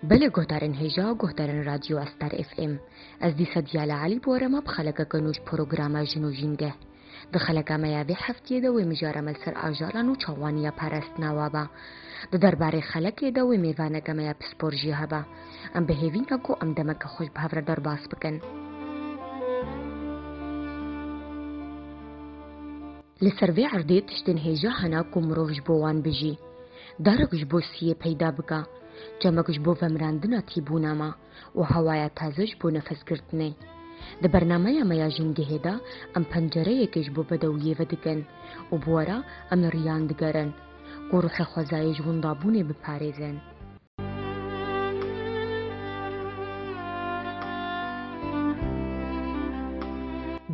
بله گهدارن هجا گهدارن رادیو استار اف ام از دیسا دیال علی بورما بخلقه کنوش پروگراما جنوجینگه دخلقه میاوی هفته دوی مجاره ملسر آجالان و چوانیا پرست نوابا درباره خلقه دوی میوانه میا پسپورجی هبا ام بهوین کو ام دمک خوش بهور در باس بکن لسروی عردی تشتن هجا هنا کو مروج بوان بجی دارگش بو سیه پیدا بکا جمعش بو فمراندنا تیبوناما و هوای تازش بو نفس گرتنی. د برنامه میا جنگه دا ام پنجره یکش بو بدویه ودکن و بورا ام ریان دگرن و روح خوزایش وندابونه بپاریزن.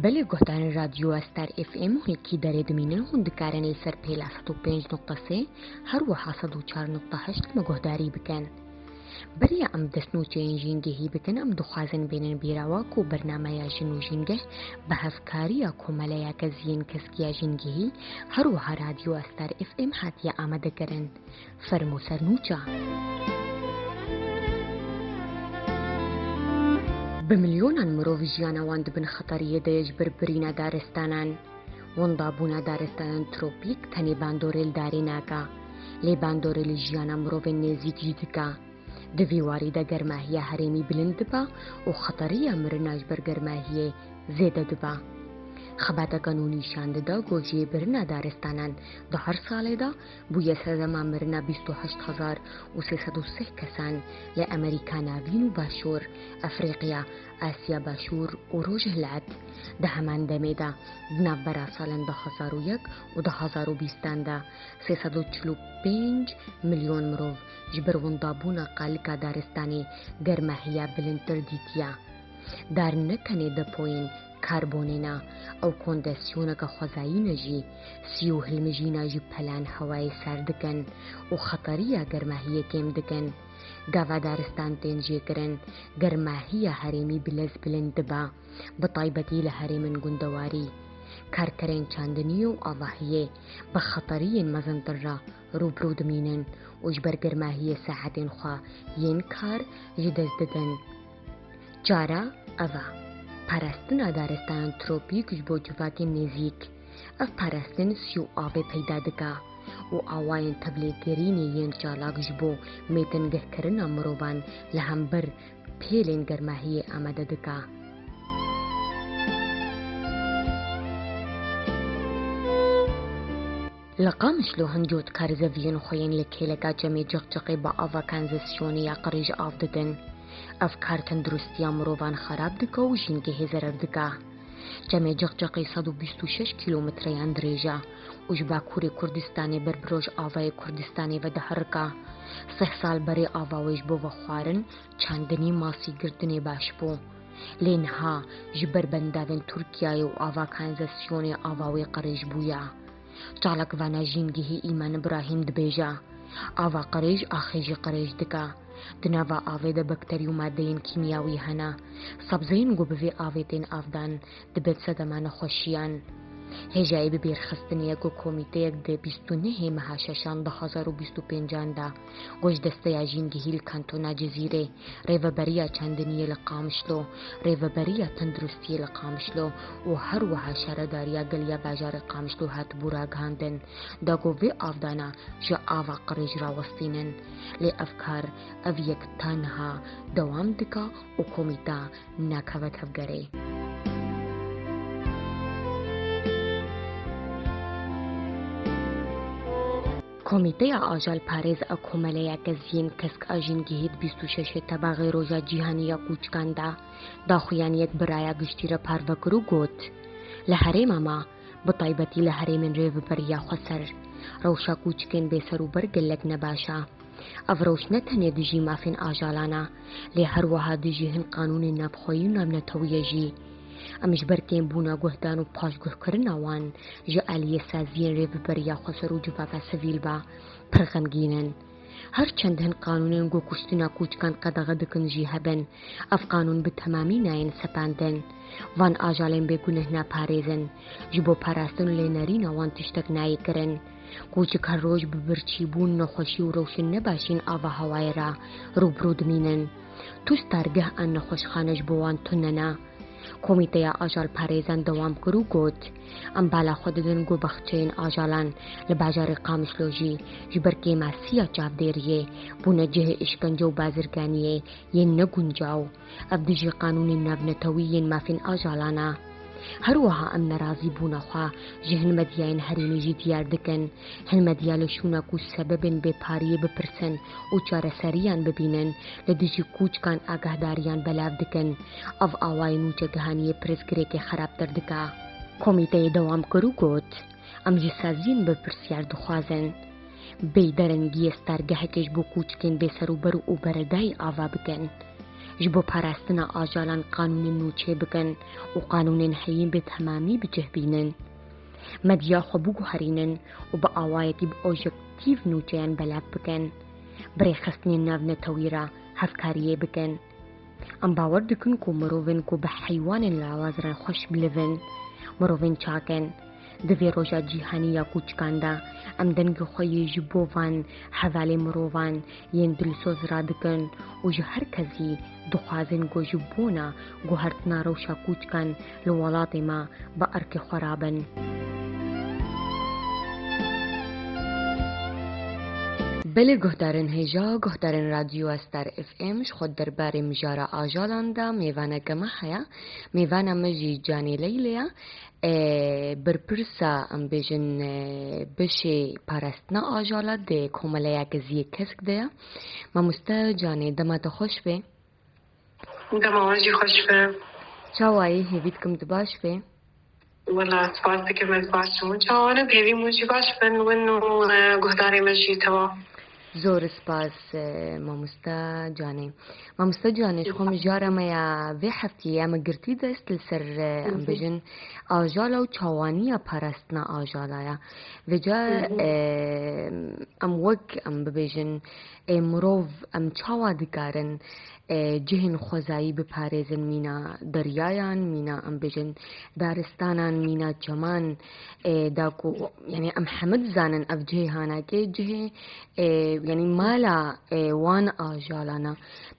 بله گهدان رادیو استار اف ام هنکی داره دمینن هندکارن لسر پیلا 105.3 هر و 104.8 مگهداری بکن. بله ام دستنو چین جنگهی بکن ام دخوازن بینن بیراوا کو برنامه یا جنو جنگه به هفکاری یا کماله یا کزین کسکیا جنگهی هر و رادیو استار اف ام حتی آمده کرن. فرمو سرنوچا. بمليونان مروف جيانا وان دبن خطرية ديج بربرينا دارستانان وان دابونا دارستانان تروبيك تاني باندوريل داريناكا لي باندوريل جيانا مروف نزيك جيدكا دويواري دا گرماهية هرمي بلند دبا و خطرية مرناج بر گرماهية زيادة دبا خباتا قانونی شانده دا گوشی برنا دارستانان دا هر ساله دا بویا سرما مرنا 28,303 کسان لی امریکا ناوین و باشور افریقیا آسیا باشور و روژه العد دا همان دمه دا بناف برا سالن 2001 و 2020 دا 345 میلیون مروف جبر وندابونا قالکا دارستانی گرماهیا بلندتر دیتیا دار نکنه دا پوین کاربونینا او کندسیونه که خوزایی نجی سیو هلمجی ناجی پلان هوای سر دکن و خطریه گرماهیه کم دکن گاوا دارستان تنجی کرن گرماهیه هریمی بلز بلند با بطایبتی لهریمن گندواری کارکرین چاندنی و آواهیه بخطریه مزنتر را روبرو دمینن و جبر گرماهیه ساعتین خواه ین کار جدز ددن جارا اوه پرستن دارستان تروپیک جبو جواتی نزیک اف پرستن سیو آوه پیدا دکا و آواین تبلیگرینی ین چالاک جبو میتنگه کرن مروبان لهم بر پیلین گرماهی آمده دکا لقامش لو هنجوت کارزوین خوین لکیلگا جمی جغجغی با آوا کانزسیونی یا قریج آف ددن افکار تندرستی مروان خراب دکا و جنگه ضرر دکا جمع جغجغی 126 کیلومتر اندریجا و جبا کوری کردستانی بربروج آوای کردستانی و دهرکا 3 سال بری آواویش بو و خوارن چاندنی ماسی گردنی باش بو لینها جبر بنداوین ترکیای و آوا کانزسیونی آواوی قریج بویا جالک وانا جنگه ایمان ابراهیم دبیجا آوا قریج آخیجی قریج دکا دناوا آوه ده بکتری و مادهین کیمیاوی هنا سبزین گو بوی آوه تین آفدان ده بید سدمان خوشیان هجای ببیر خستنیه گو کومیته یک ده 29 مهاششان 2025 دا گوش دسته یا جینگهیل کانتونا جزیره ریوبریا چندنیه لقامشلو ریوبریا تندرستی لقامشلو و هر وها شارداریا گلیا باجار قامشلو هات بورا گاندن دا گو وی آفدانا جا آوا قریج راوستینن لی افکار او یک تانها دوام دکا و کومیتا ناکاوت هفگره کمیته آجال پاریز اکومله کزین کسک آجین گهید 26 تباغی روزا جیهانی کوچکاندا داخویان یک برای گشتی را پاروکرو گوت لحریم ما بطایبتی لحریم ریو بریا خسر روشا کوچکین بیسر و برگلک نباشا افروش نتنی دجی مافین آجالانا لی هر وها دجیهن قانون نبخوی و نبنتویه جی امش برکیم بونا گهدان و پاش گه کرن آوان جا علیه سازین ریو بریا خسر و جبابا سویل با پرغمگینن هر چندهن قانونین گو کشتنا کوچکان قدغه دکن جی هبن اف قانون به تمامی ناین سپاندن وان آجالین بگونه نا پاریزن جبو پاراستن لینرین وان تشتک نایی کرن کوچک هر روز ببرچی بون نخوشی و روشن نباشین آوا هوای را روبرو دمینن تو ستارگه ان نخوش خانش بوان تننا کمیته آجال پاریزان دوام کرو گوت ام بالا خود دنگو بخچین آجالان لباجار قامشلوجی جبرکی ماسیا چاپ دیریه بونه جه اشکنجو بازرگانیه ین نگونجاو افدیجی قانون نبنتوی مافین آجالانا هروها ام نرازی بونخوا جهن مدیاین هرینیجی دیار دکن هن مدیالشونا کو سببن به پاریه بپرسن و چاره سریان ببینن لدیجی کوچکان آگاهداریان بلاو دکن او آوای نوچه گهانی پرزگره که خراب دردکا کمیته دوام کرو گوت ام جسازین بپرسیار دخوازن بیدرنگی استارگه کش بو کوچکن بسرو برو و بردای آوا بکن جبو پاراستنا آجالان قانون نوچه بکن و قانون حیین به تمامی بجه بینن مدیا خبوگو هرینن و با آوایتی با اوژکتیو نوچهان بلاف بکن برای خستنی ناو نتویرا هفکاریه بکن ام باور دکن کو مروون کو به حیوان لاوازران خوش بلون مروون چاکن دوی روژا جیهانی یا کوچکاندا ام دنگ خوی جبووان حوالی مرووان ین دلسوز را دکن و جه هر کسی دخوازن گو جبونا گو هرتنا روشا کوچکان لولات ما با ارک خرابن بله گهدارن هجا گهدارن رادیو استار اف امش خود درباره مجارا آجالاندا میوانه گمه هیا میوانه مجی جانی لیلیا برپرسا ام بیجن بشه پارستنا آجالا ده کوملیا گزیه کسک ده ما مستا جانی دما خوش به دما واجی خوش به چاوایی هیوید کم دباش به والله سپاس که من باشم چاوانه بیوی موجی باش بن ونو گهداری مجی توا زور سپاس مامستا جانی شخوم جارا میا وی هفتی یا مگرتی دست لسر ام بجن آجالا و چاوانی پارستنا آجالا یا وجا ام وگ ام ببیجن مروف ام چاوا دکارن جهن خوزایی بپارێزن مینا دەریایان مینا ئەم بێژن دارستانان مینا چەمان داکو یعنی ئەم حەمد زانن ئەف جهێ هاناکێ جهێ یعنی مالا وان ئاژالانە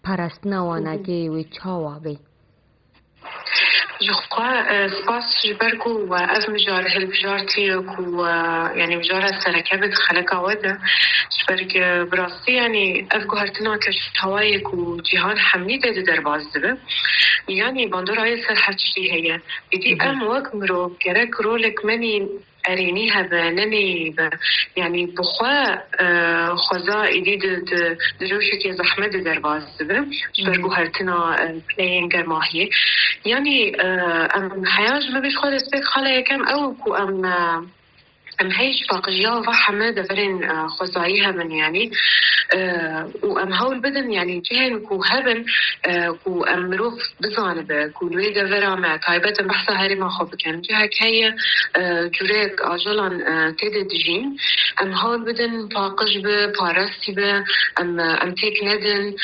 پاراستنا واناکێ وێ چاوا بێ جخوا سپاس جبركو وأزم جار هالبجارتي كو يعني بجارة سركبت خلقة وده جبرك براسي يعني أفقو هرتنا كشتوايك وجيهان حميدة درباز دبه يعني باندور آية سرحتشتي هي بدي أم وقت مرو جرك رولك مني أرينيها بنني يعني بخوا خزا إيدي دروشك زحمة درباز دبه جبركو هرتنا بلاينجر ماهية يعني ام حياج ما بيش خالص بيك خاله كم او كو ام هيج باقجيا وحمد دفرين خزايها من يعني وام هول بدن يعني جهن كو هبن كو ام مروف بزانبه كو الويدة فرا مع طايبات بحثة هاري ما خوب كان جهك هي جوريك آجالان تيد دجين ام هول بدن باقج بارستي به ام تيك ندن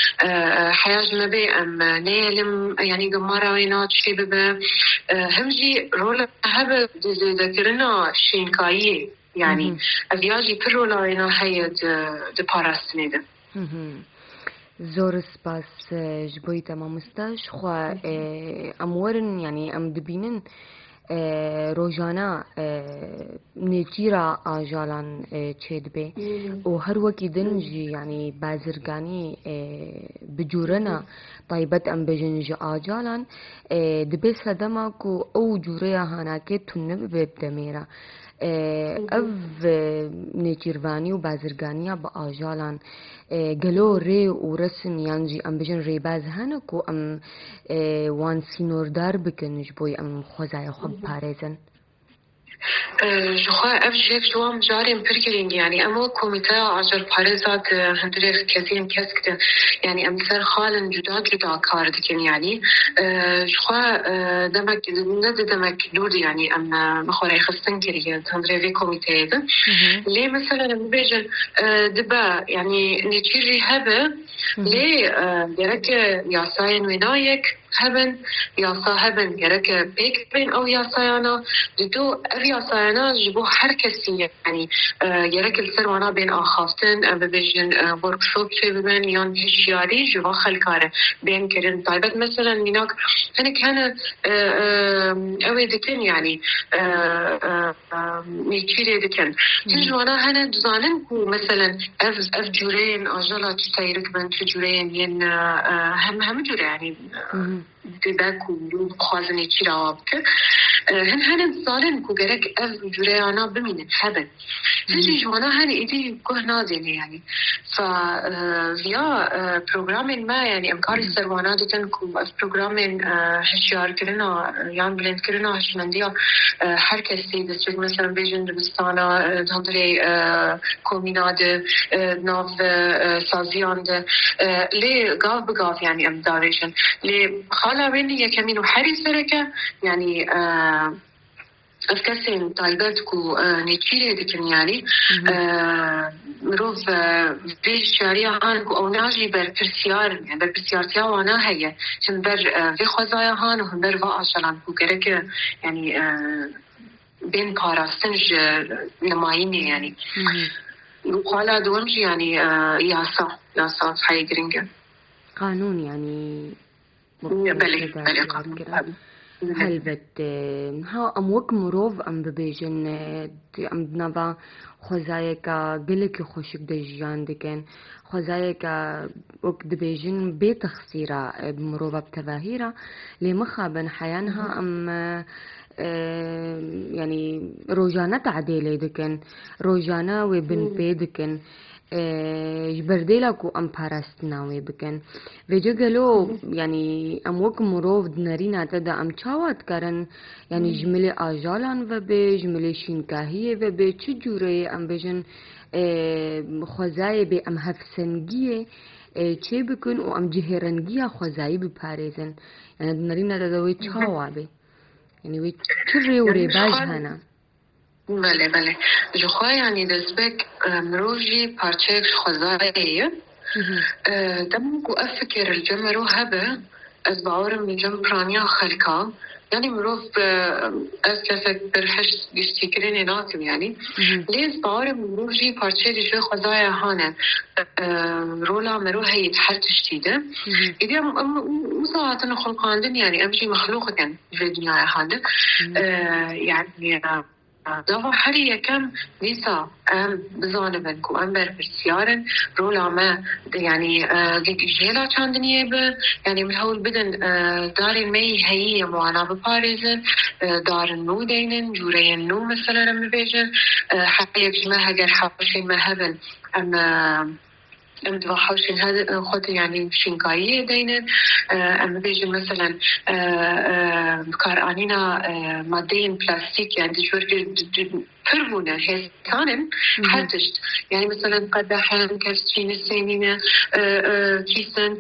حياج ما بي ام نيلم يعني قمارة وينات شي ببه همجي رولا هبه ذكرنا شينكايي يعني أبياجي كرولا وينا هي د پاراستنه ده زور سپاس جبوی تمام استاش خوا امورن يعني ام دبینن روزانه نتیرا آجالان چید به و هر وکی دنجی یعنی بازرگانی بجورنا طيبت ام بجنج آجالان دبی صدما کو او جوره هاناکه تنب ببدمیرا اف نتیروانی و بازرگانی با آجالان گلو ری و رسم یانجی ام بجن ری باز هنو کو ام وان سینوردار بکنج بوی ام خوزای خوب پارزن جخوا افجيك جوام جاري مبركرين يعني أما كوميتا عجر بارزات هندريخ كثير كسكت يعني أمثال خالن جدا كاردكين يعني جخوا دمك دور يعني أما مخوري خستن كريه هندري في كوميتا ده ليه مثلا بيجن دبا يعني نتيجي هبه ليه درك ياساين وينايك هبن يا صاحبن يرك بيك بين أو يا صيانا دو أبي صيانا جبوا حركسي يعني يرك السروانا بين آخافتن ببيجن وركشوب شيء بين يان هشياري جوا خلكاره بين كرن طيبت مثلا مناك أنا كان أوي دكن يعني ميكيري دكن تجوانا هنا دزانن كو مثلا أف جورين أجلا تستيرك من تجورين ين هم جوري يعني دباك وخازني كيرابك هن دزانن كو جرك أف جوري أنا بمين حبن تجوانا هنا إيدي كهنا ديني يعني فيا برنامج ما يعني إمكار السروانات تنكو برنامج هشيار كرنا يعني بلند كرنا هشمنديا حركة دستريك مثلا بيجن دبستانا دهندري كوميناد ناف سازيان ده ليه قاف بقاف يعني أم داريشن ليه خالا بيني يكمين وحري سركة يعني أفكسين طالباتكو نتفيري دكن يعني مروف في شارية هانكو أو ناجي بربرسيار يعني بربرسيار تياوانا هي هم بر في خزايا هان وهم بر واقشلان كو كرك يعني بين باراستنج نمايني يعني وقالا دونج يعني ياسا حي جرينجا قانون يعني بلي قانون هلبت ها ام وك مروف ام ببیجن ام نوا خوزایکا گلک خوشک دجیان دکن خوزایکا وك دبیجن بی تخسیرا مروف بتواهیرا لمخابن حیانها ام يعني روجانا تعديلي دكن روجانا وبن بي دكن جبرديلاكو ام باراستناوي بكن ويجو قالو يعني ام وك مروف دنارينا تدا ام چاوات كارن يعني جملي آجالان وبي جملي شينكاهية وبي چو جوري ام بيجن خوزاي بي ام هفسنگيه چه بكن و ام جهرنگيه خوزاي بپاريزن يعني دنارينا تدا وي چاوا بي يعني وي چري وري باج هنا بله جو خواه يعني دزبك مروجي پارچه خوزایه دمكو أفكر الجمرو هبه از باورم الجم برانيا خلقا يعني مروف از كسك برحش يشتكرين ناتم يعني ليز باورم مروجي پارچه جو خوزایه هانه رولا مروها يتحرتش تيده إذا مساعدة خلقاندن يعني أمشي مخلوقة في الدنيا هانه يعني دوا حرية كم نساء بزانبن كو أمبر برسيارن رولا ما يعني جيلا چاندنية ب يعني من هول بدن دارين مي هيئة معانا بباريزن دارن نو دينن جورين نو مثلا رم بيجن حقية جماها جر حوشين ما هبن أم دواحوشين هذا خد يعني شنكاية دينن أم بيجن مثلا بكارانينا مادين بلاستيك يعني دجور فرمونا هي كانن حدشت يعني مثلا قدحن كاستين السينين كيسن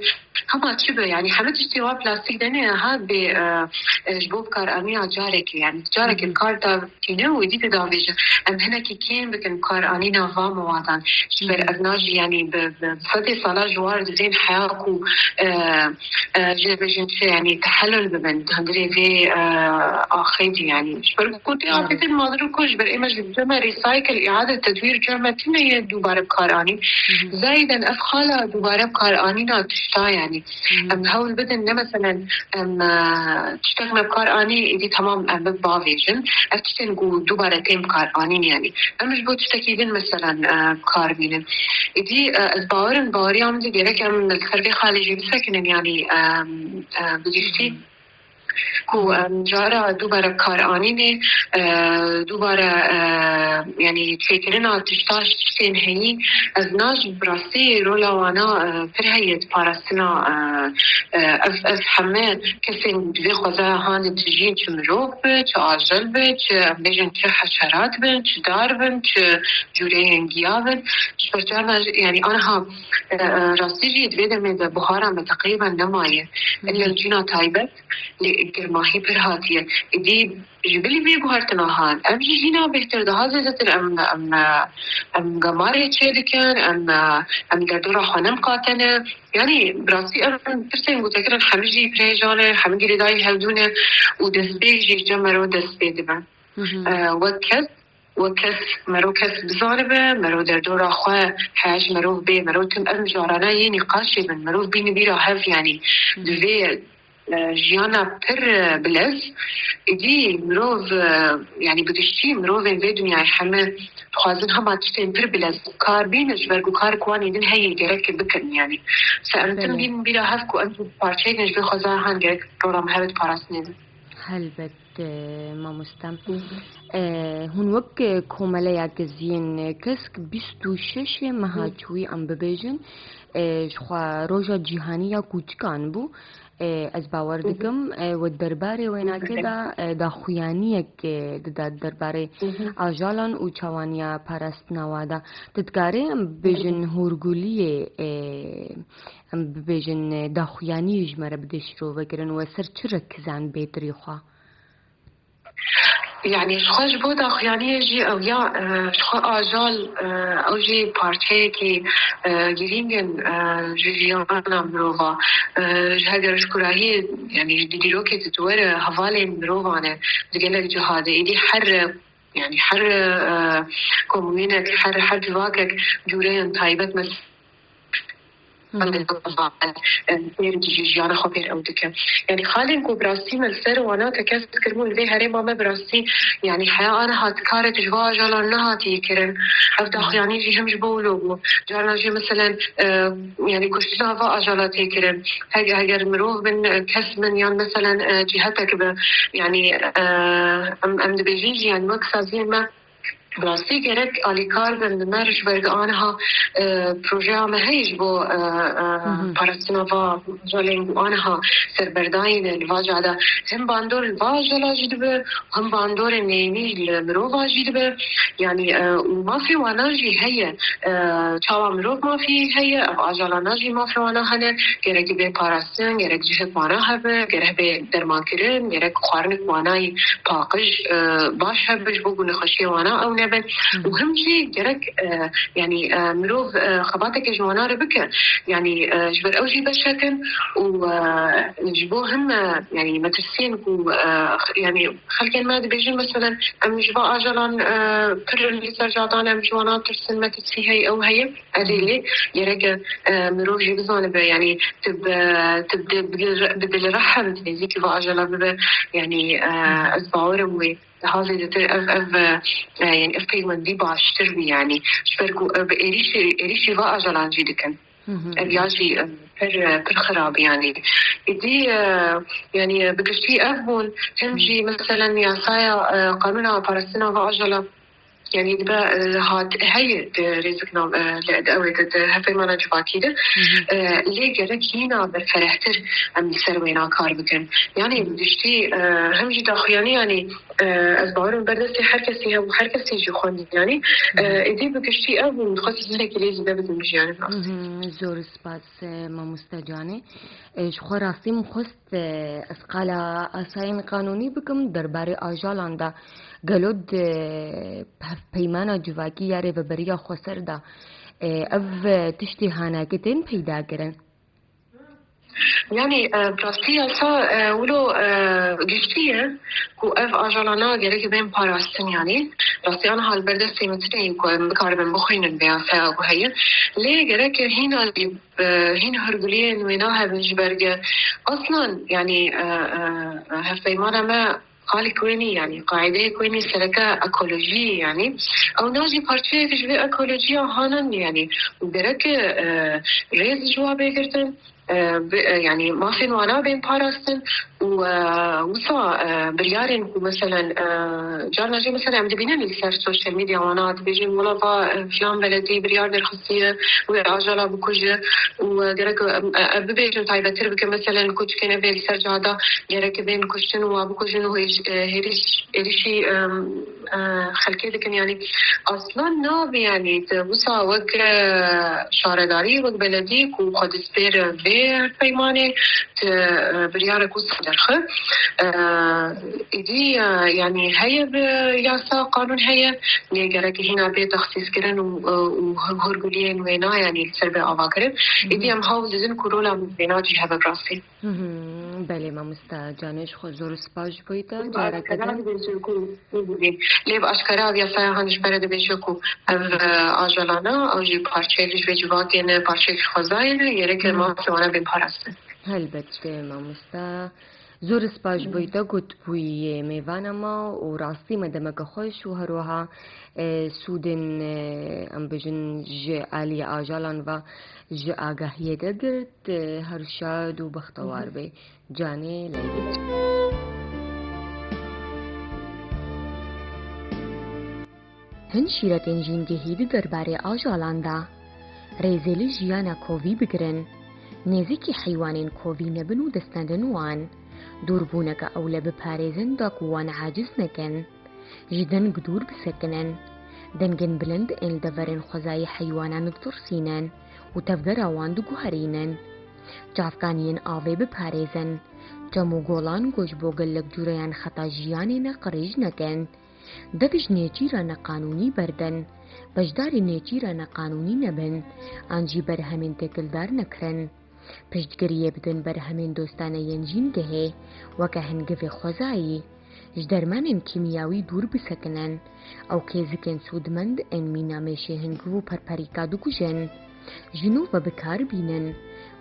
هما تشبه يعني حمد اشتوا بلاستيك دنيا هاد بجبوب كارانينا جارك يعني جارك الكارتا تينو ودي تداويج أم هنا كين بكن كارانينا فام وادان شبر أبناجي يعني بفتي صلاة جوار زين حياكو جبجن يعني تحلل ببن هندري في آخيدي يعني شبر كنت أعطيت الماضر كوش بر إيمج بجمع ريسايكل إعادة تدوير جمع تنية دوباره بكاراني زايدا أفخالة دوباره بكارانينا تشتا يعني أم هول بدن مثلا أم تشتغل بكاراني إدي تمام أم ببافيجن أفتشتنقو دوباره تيم بكارانين يعني أمش بو تشتكيدن مثلا بكاربينن إدي باورن باوري عمدي ديرك أم الخربي خالجي بسكنن يعني بجيشتي كو جارا دوباره كارانينه دوباره يعني تفكرنا تشتاش تشتين هني از ناج براسي رولا وانا فرهيت بارستنا از همه کسی دوی خوزه هان تجین چه مروف به چه آجل به چه بیجن چه حشرات به چه دار به چه جوره انگیا به يعني أنا راستي جيت بيدا من بهارة تقريبا نماية إلا الجينا تايبت گرماهی پر هاتیه ایدی جبلی بیگو هرتناهان ام جینا بهتر ده هازتر ام گماره چه دکن ام دردورا خانم قاتنه يعني براسي أنا ترتين متذكرة حمجي بريجانة حمجي رداي هلدونة ودسبيجي جمرو دسبيدبا وكس مرو كس بزاربه مرو دردورا خواه حاج مرو بي مرو تم أم جارانا يعني قاشي من مرو بي نبيرا هف يعني دوي جيانا بر بلز إدي مروف يعني بدشتي مروف في دنيا حمل خوازن هما تشتين بر بلز كار بينج برگو كار كواني دن هاي جرك بكن يعني سألتم بين بيرا هفكو أنتو بارچه نج بخوزا هان جرك رورام هبت پاراسنين هلبت ما مستم هون وك كوماليا كزين كسك 26 مهاجوي ام ببيجن شخوا روجا جيهانيا كوچكان بو از باور دکم و درباره وینا که دا خویانیه که دا درباره آجالان و چوانیا پرست نوادا تدگاره ام بیجن هورگولیه ام بیجن دا خویانیش مره بدش رو وگرن و سر چرا کزان بیتری خواه يعني شخص بودا خيانية جي أو يا شخص آجال أو جي بارتي كي جرينجن جيجيانا مروفا هذا شكراهي يعني ديروكي تتور هفالين مروفانا دقلك جهاد إيدي حر يعني حر كومينك حر جواكك جورين طيبت مثل سير جيجيانا خبير أو دكا يعني خالين كو براسي ملسر وانا تكاس كرمون ذي هري ماما براسي يعني حياة أنا هاتكارت جوا جالا هاتي كرن أفضل خياني جي هم جبولو جالا جي مثلا يعني كشتنا فا أجالاتي كرن هاجر مروف من كس من يعني مثلا جهتك يعني أم دبيجي يعني مكسازين ما براسي جرك آلیکار بند مرج برگ آنها پروژه ما هیچ با پارستنا و جالین آنها سربرداین الواجع ده هم باندور الواجع لاجد به هم باندور نیمی المرو واجد به يعني ما في وناجي هي چاوا مروف ما في هي او آجالا ناجي ما في وانا هنه گرک به پارستن گرک جهت وانا هبه گرک به درمان کرن گرک خوارنک وانای پاقش باش هبش بو نخشی وانا او وهم شيء جرك يعني مروف خباتك جوانا ربك يعني جبر أوجي بشكل وجبوهم يعني مترسين يعني خلكن ما بيجون مثلا أم جبا أجلان كل اللي سرجعتان أم جوانا ترسن ما تتسي هي أو هي أديلي جرك مروف جبزان يعني بدل رحم تنزيك فأجلان يعني أزباورم وي هذا يعني أفكيمن دي باشتربي يعني شبركو إريشي وا أجلان جيدكن الياجي per خراب يعني دي يعني بقشتي أهون تمشي مثلا يا سايا قانونا بارستنا وأجلا يعني دبا هاد هي رزقنا لأدوات هفي ما نجوا كده ليه جرك هنا بالفرحتر أم سروينا كار بكن يعني بدشتي هم جدا خياني يعني أزبارون بردستي حركسي هم حركسي جخون يعني إدي بكشتي أو متخصص لك لازم ببدل مش يعني زور سپاس ما مستجاني شخو راستی مخست اسقالا اساین قانونی بکم درباره آجالان دا گلود پیمانا جواکی یاره و بریا خسر دا او تشتی هاناکتين پیدا کرن يعني براستي ألسا ولو جشتية كو أف أجالانا جريك بين باراستن يعني براستي أنا هالبردستي متنين كو مكاربن بخين البياسة وهي ليه جريك هنا هرقلين ويناها بنجبرجة أصلا يعني هفيمانا ما قال كويني يعني قاعدة كويني سلكة أكولوجية يعني أو ناجي بارتشي تشبه أكولوجية هانن يعني برك ريز جوابي كرتن يعني ما في وانا بين باراستن وصا بريارين مثلا جارنا جي مثلا عم دبينا اللي صار السوشيال ميديا وانا بيجي ملابا فلان بلدي بريار بالخصية وعجلة بكوجة وجرك ببيجن طيبة تربك مثلا كوج كنا بين سرجادا جرك بين كوجن وبكوجن هو هيريشي خلكي دكن يعني أصلا ناب يعني تبصا وك شارداري وك بلديك وقد سبير بير بيماني بريارك وصدرخه إدي يعني هي بياسا قانون هي نيجرك هنا بتخصيص كرن وهرجولين وينا يعني السرب أواكر إدي أم هاو زين كورولا بينا جهة براسي. بله ما مستعجانش خزور سپاش بویتا جاره کدن لیب اشکره بياسا هنش برد بيشوكو آجالانا أو جي پارچهلش بجواكين پارچهلش خزاين يرك ما سوانا بمپارسته. هلبته ما مستا زور سپاش بویتا گوت بوی میوان ما و راستی مدمک خوش و هروها سودن ام بجن جه علی آجالان و جه آگاهیه دگرد هر شاد و بختوار بی جانه لیبت هن شیرتین جینگهید درباره آجالان دا ریزیلی جیانا کووی بگرن نزیکی حیوانین کووی نبن و دستندن وان دوربونك أولى بباريزن داك وان عاجز نكن جدن قدور بسكنن دنجن بلند إن دفرن خزاي حيوانان الترسينن وتفقر وان دقو هرينن جافكانين آوي بباريزن جامو غولان گوش بوغلق جوريان خطا جيانينا قريج نكن دبش نيچيرانا قانوني بردن بجداري نيچيرانا قانوني نبن انجي برهمين تكلدار نكرن پشتگریه بدن بر همین دوستانه ینجین گهه وکه هنگوه خوزایی جدرمانن کیمیاوی دور بسکنن او کیزکن سودمند ان مینامشه هنگو پرپریکا دو کجن جنوب بکار بینن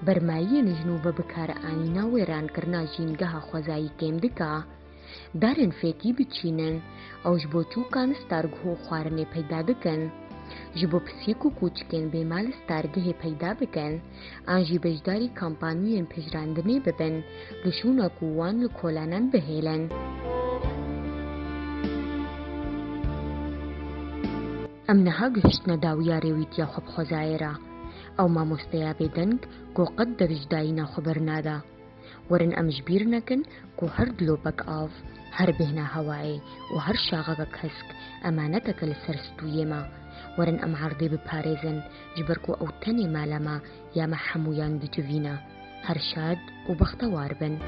برمایین جنوب بکار آنینا ویران کرنا جینگه خوزایی کم دکا دارن فیکی بچینن او جبو چوکان ستارگو خوارنه پیدا دکن جبو پسیکو کوچکن به مال ستارگه پیدا بکن آنجی بجداری کامپانوین پجراندنه ببن لشونا کووان لکولانان بهیلن امنها گهشتنا داویا رویتیا خوب خوزایرا او ما مستیا بدنگ کو قد دجداینا خبرنادا ورن امجبیر نکن کو هر دلوبک آف هر بهنا هوایی و هر شاغبک هسک امانتک لسرستویما ورن ام عرضي بباريزن جبركو او تاني مالما يا محمويان دجوينا هرشاد وبختوار بن